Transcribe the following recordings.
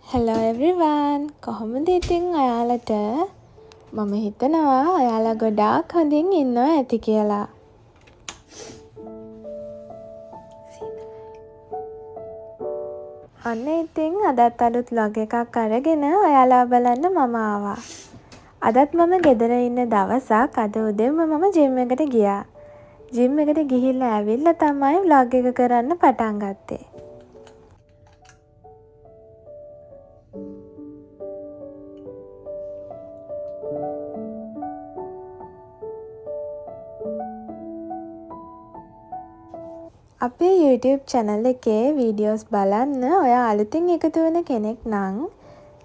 Hello everyone. කොහොමද ඉතින් ඔයාලට? මම හිතනවා ඔයාලා ගොඩාක් හොඳින් ඉන්නවා ඇති කියලා. අන්න ඉතින් අදත් අලුත් vlog එකක් අරගෙන ඔයාලා බලන්න මම ආවා. අදත් මම ගෙදර ඉන්න දවසක් අද උදේම මම ජිම් එකට ගියා. ජිම් එකට ගිහිල්ලා ඇවිල්ලා තමයි vlog එක කරන්න පටන් ගත්තේ. අපේ YouTube channel එකේ වීඩියෝස් බලන්න ඔයා අලුතින් එකතු වෙන කෙනෙක් නම්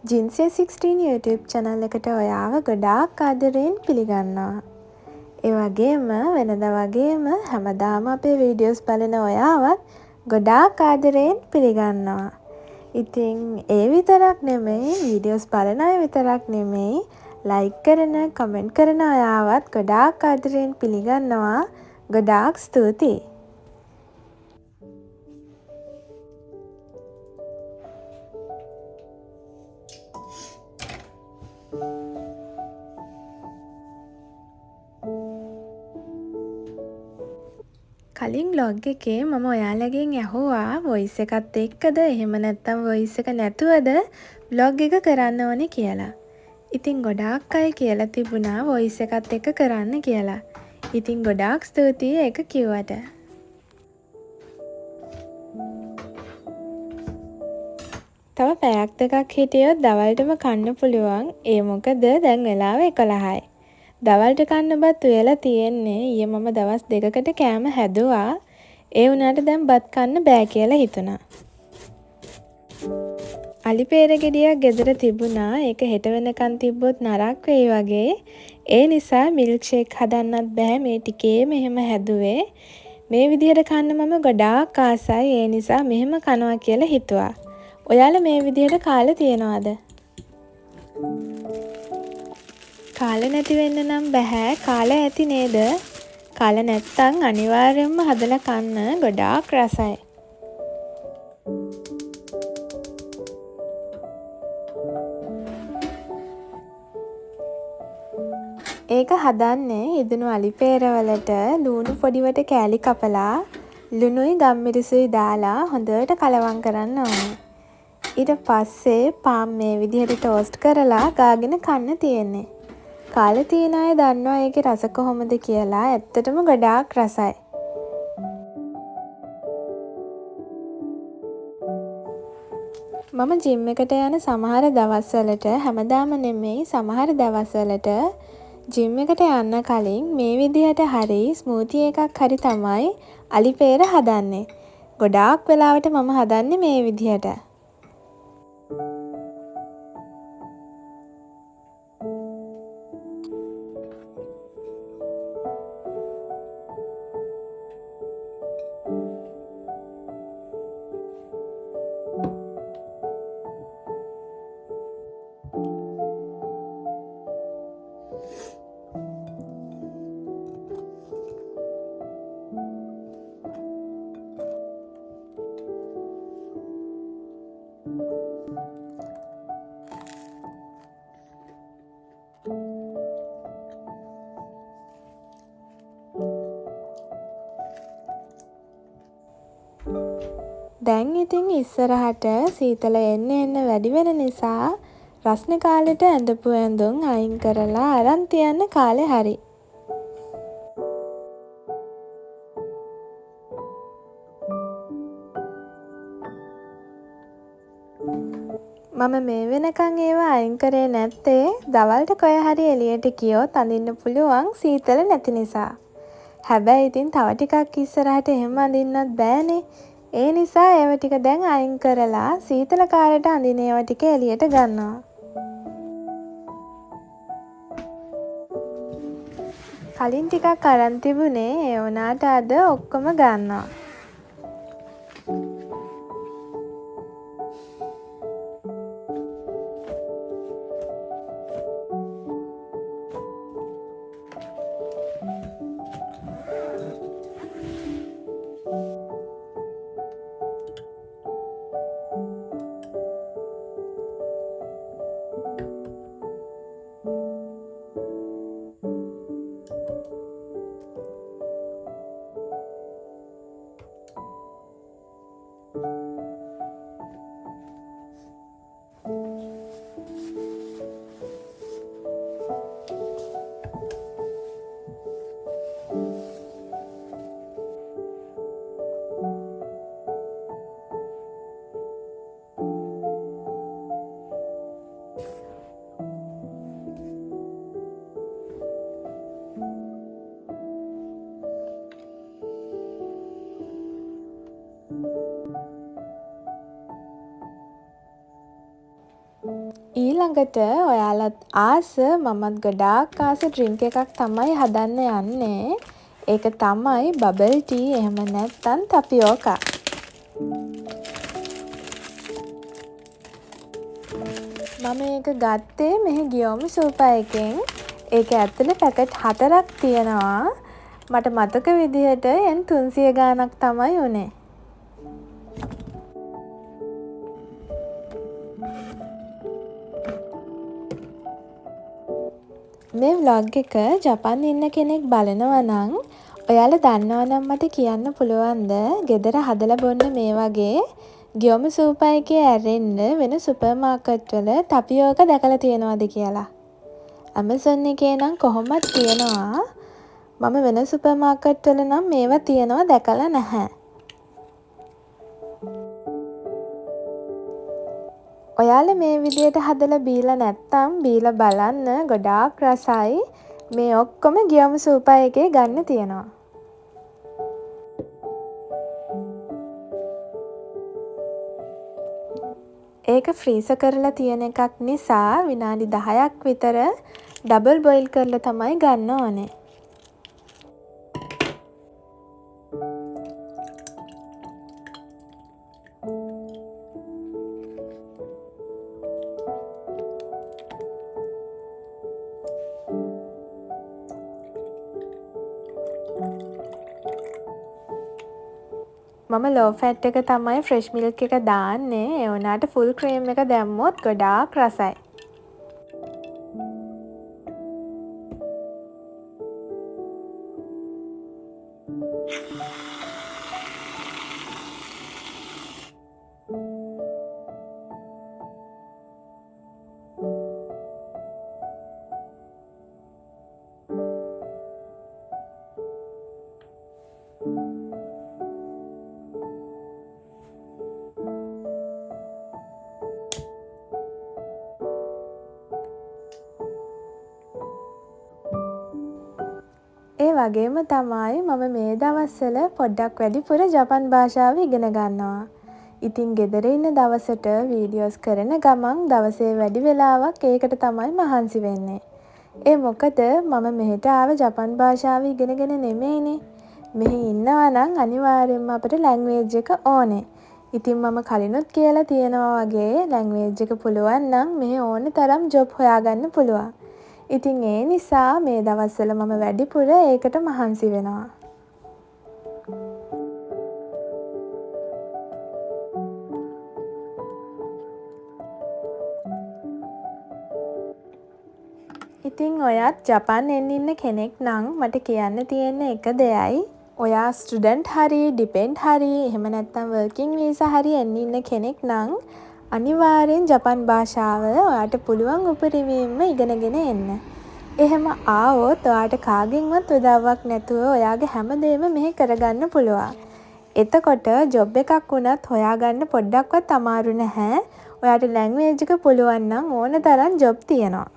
Jinsei16 YouTube channel එකට ඔයාව ගොඩාක් ආදරයෙන් පිළිගන්නවා. ඒ වගේම වෙනදා වගේම හැමදාම අපේ වීඩියෝස් බලන ඔයාවත් ගොඩාක් ආදරයෙන් පිළිගන්නවා. ඉතින් ඒ විතරක් නෙමෙයි වීඩියෝස් බලන අය විතරක් නෙමෙයි ලයික් කරන කමෙන්ට් කරන ඔයාවත් ගොඩාක් ආදරයෙන් පිළිගන්නවා. ගොඩාක් ස්තුතියි. කලින් vlog එකේ මම ඔයාලගෙන් ඇහුවා voice එකත් එක්කද එහෙම නැත්නම් voice එක නැතුවද vlog එක කරන්න ඕනේ කියලා. ඉතින් ගොඩාක් අය කියලා තිබුණා voice එකත් එක්ක කරන්න කියලා. ඉතින් ගොඩාක් ස්තුතියි ඒක කිව්වට. තව පැයක් දෙකක් හිටියොත් දවල්ටම කන්න පුළුවන්. ඒ මොකද දැන් වෙලාව 11යි. දවල්ට කන්න බත් උයලා තියෙන්නේ. ඊයේ මම දවස් දෙකකට කෑම හැදුවා. ඒ වුණාට දැන් බත් කන්න බෑ කියලා හිතුණා. අලි peer ගෙඩියක් ගෙදර තිබුණා. ඒක හෙට වෙනකන් තිබ්බොත් නරක් වෙයි වගේ. ඒ නිසා මිල්ක් ෂේක් හදන්නත් බෑ. මේ ටිකේ මෙහෙම හැදුවේ. මේ විදිහට කන්න මම ගොඩාක් ආසයි. ඒ නිසා මෙහෙම කනවා කියලා හිතුවා. ඔයාලා මේ විදිහට කාලේ තියනවාද? කාලේ නැති වෙන්න නම් බෑ. කාලේ ඇති නේද? කාලේ නැත්තම් අනිවාර්යයෙන්ම හදලා කන්න ගොඩාක් රසයි. ඒක හදන්නේ ඉදුණු අලි peer වලට ලුණු පොඩිවට කෑලි කපලා ලුණුයි ගම්මිරිසුයි දාලා හොඳට කලවම් කරන්න ඕනේ. ඊට පස්සේ පාන් මේ විදිහට ටෝස්ට් කරලා ගාගෙන කන්න තියෙන්නේ. කාලේ තියෙන අය දන්නවා ඒකේ රස කොහොමද කියලා. ඇත්තටම ගොඩාක් රසයි. මම ජිම් එකට යන සමහර දවස්වලට හැමදාම නෙමෙයි සමහර දවස්වලට ජිම් එකට යන්න කලින් මේ විදිහට හරි ස්මූති එකක් හරි තමයි අලි peer හදන්නේ. ගොඩාක් වෙලාවට මම හදන්නේ මේ විදිහට. දැන් ඉතින් ඉස්සරහට සීතල එන්න වැඩි වෙන නිසා රස්නේ කාලෙට ඇඳපු ඇඳුම් අයින් කරලා අරන් තියන්න කාලේ හරි. මම මේ වෙනකන් ඒවා අයින් කරේ නැත්තේ දවල්ට කොය හරි එළියට ගියොත් අඳින්න පුළුවන් සීතල නැති නිසා. හැබැයි ඉතින් තව ටිකක් ඉස්සරහට එහෙම අඳින්නත් බෑනේ. ඒ නිසා ඒව ටික දැන් අයින් කරලා සීතල කාලේට අඳින ඒවා ටික එළියට ගන්නවා. කලින් ටිකක් අරන් තිබුණේ ඒ වුණාට අද ඔක්කොම ගන්නවා. ඊළඟට ඔයාලත් ආස මමත් ගොඩාක් ආස ඩ්‍රින්ක් එකක් තමයි හදන්න යන්නේ. ඒක තමයි බබල් ටී එහෙම නැත්නම් ටැපියෝකා. මම ඒක ගත්තේ මෙහි ගියොම සූපා එකෙන්. ඒක ඇතුලේ පැකට් 4ක් තියෙනවා. මට මතක විදිහට යෙන් 300 ගාණක් තමයි උනේ. මේ vlog එක ජපාන් ඉන්න කෙනෙක් බලනවා නම් ඔයාලා දන්නවා නම් මට කියන්න පුළුවන්ද ගෙදර හදලා බොන්න මේ වගේ ගියොම සූපා එකේ ඇරෙන්න වෙන සුපර් මාකට් වල ටැපියෝකා දැකලා තියෙනවද කියලා. Amazon එකේ නම් කොහොමද තියෙනවා. මම වෙන සුපර් මාකට් වල නම් මේවා තියෙනවා දැකලා නැහැ. ඔයාලා මේ විදියට හදලා බීලා නැත්තම් බීලා බලන්න ගොඩාක් රසයි. මේ ඔක්කොම ගියොම සූපා එකේ ගන්න තියෙනවා. ඒක ෆ්‍රීසර් කරලා තියෙන එකක් නිසා විනාඩි 10ක් විතර ඩබල් බොයිල් කරලා තමයි ගන්න ඕනේ. මම low fat එක තමයි fresh milk එක දාන්නේ. ඒ වුණාට full cream එක දැම්මොත් ගොඩාක් රසයි. ඒ වගේම තමයි මම මේ දවස්වල පොඩ්ඩක් වැඩිපුර ජපන් භාෂාව ඉගෙන ගන්නවා. ඉතින් ගෙදර ඉන්න දවසට වීඩියෝස් කරන ගමන් දවසේ වැඩි වෙලාවක් ඒකට තමයි මහන්සි වෙන්නේ. ඒ මොකද මම මෙහෙට ආව ජපන් භාෂාව ඉගෙනගෙන නෙමෙයිනේ. මෙහි ඉන්නවා නම් අනිවාර්යෙන්ම අපිට ලැන්ග්වේජ් එක ඕනේ. ඉතින් මම කලිනුත් කියලා තියෙනවා වගේ ලැන්ග්වේජ් එක පුළුවන් නම් මෙහි ඕන තරම් ජොබ් හොයාගන්න පුළුවන්. ඉතින් ඒ නිසා මේ දවස්වල මම වැඩිපුර ඒකට මහන්සි වෙනවා. ඉතින් ඔයත් ජපාන් ඉන්න කෙනෙක් නම් මට කියන්න තියෙන එක දෙයයි. ඔයා ස්ටුඩන්ට් හරි, ඩිපෙන්ඩ් හරි, එහෙම නැත්නම් වර්කින් වීසා හරි ඉන්න කෙනෙක් නම් අනිවාර්යෙන් ජපන් භාෂාව ඔයාට පුළුවන් උපරිමයෙන්ම ඉගෙනගෙන එන්න. එහෙම ආවොත් ඔයාට කාගෙන්වත් උදව්වක් නැතුව ඔයාගේ හැමදේම මෙහෙ කරගන්න පුළුවන්. එතකොට ජොබ් එකක් වුණත් හොයාගන්න පොඩ්ඩක්වත් අමාරු නැහැ. ඔයාට ලැන්ග්වේජ් එක පුළුවන් නම් ඕන තරම් ජොබ් තියෙනවා.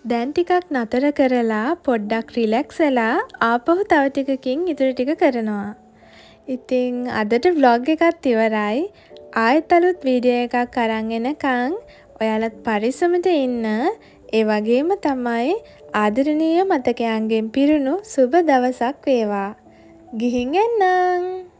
දැන් ටිකක් නතර කරලා පොඩ්ඩක් රිලැක්ස් වෙලා ආපහු තව ටිකකින් ඉතුරු ටික කරනවා. ඉතින් අදට vlog එකත් ඉවරයි. ආයෙත් අලුත් වීඩියෝ එකක් අරන් එනකන් ඔයාලත් පරිස්සමට ඉන්න. ඒ වගේම තමයි ආදරණීය මතකයන්ගෙන් පිරුණු සුබ දවසක් වේවා. ගිහින් එන්නම්.